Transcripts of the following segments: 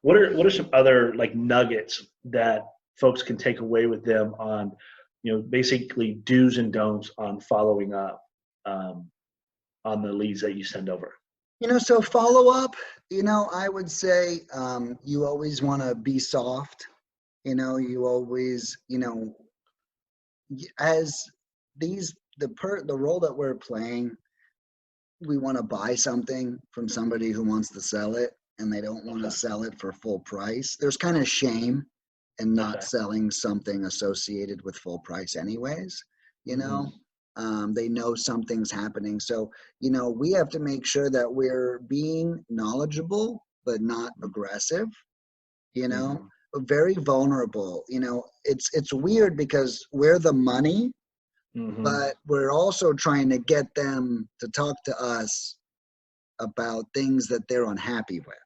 what are some other like nuggets that folks can take away with them on, basically do's and don'ts on following up on the leads that you send over? So follow up, I would say you always want to be soft. You always, as the role that we're playing, we want to buy something from somebody who wants to sell it and they don't want to sell it for full price. There's kind of shame in not selling something associated with full price anyways, they know something's happening. So, we have to make sure that we're being knowledgeable, but not aggressive, very vulnerable. It's weird because we're the money, but we're also trying to get them to talk to us about things that they're unhappy with.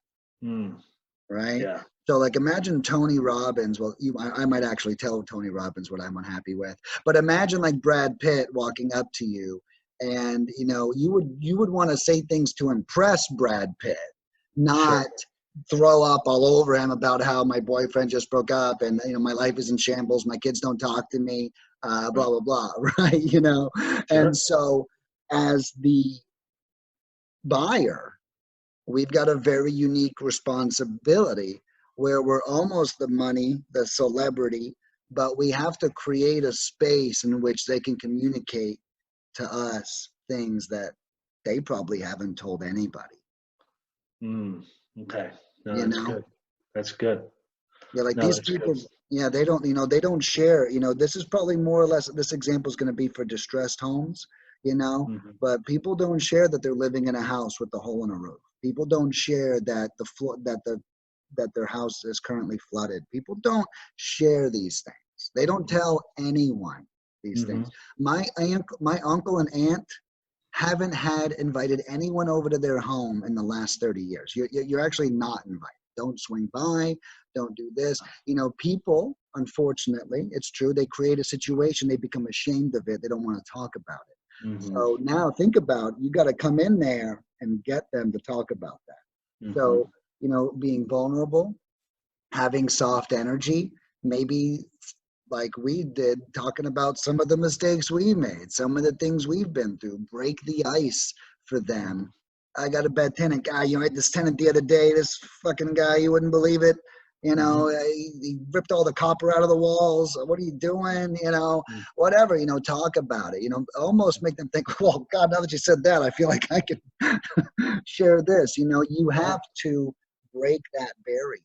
Right? Yeah. So like imagine Tony Robbins. Well, I might actually tell Tony Robbins what I'm unhappy with. But imagine like Brad Pitt walking up to you, and you would want to say things to impress Brad Pitt, not throw up all over him about how my boyfriend just broke up and my life is in shambles, my kids don't talk to me, blah blah blah, right? And so as the buyer, we've got a very unique responsibility where we're almost the money, the celebrity, but we have to create a space in which they can communicate to us things that they probably haven't told anybody. Okay. No, that's good. That's good. Yeah, like these people, they don't share, this is probably more or less, this example is going to be for distressed homes, but people don't share that they're living in a house with a hole in a roof. People don't share that that their house is currently flooded. People don't share these things. They don't tell anyone these things. My uncle and aunt haven't invited anyone over to their home in the last 30 years. You're actually not invited. Don't swing by. Don't do this. People, unfortunately, it's true, they create a situation, they become ashamed of it. They don't want to talk about it. So now think about, you got to come in there and get them to talk about that. So, being vulnerable, having soft energy, maybe like we did, talking about some of the mistakes we made, some of the things we've been through, break the ice for them. I got a bad tenant guy. I had this tenant the other day, this fucking guy, you wouldn't believe it. He ripped all the copper out of the walls. What are you doing? Whatever, talk about it, almost make them think, well, God, now that you said that, I feel like I can share this. You have to break that barrier,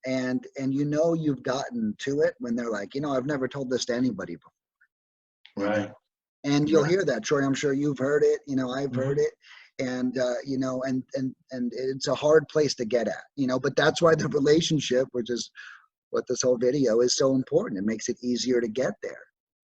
and you've gotten to it when they're like, I've never told this to anybody before. Right. And you'll hear that, Troy. I'm sure you've heard it. I've heard it. And and it's a hard place to get at, but that's why the relationship, which is what this whole video is, so important. It makes it easier to get there.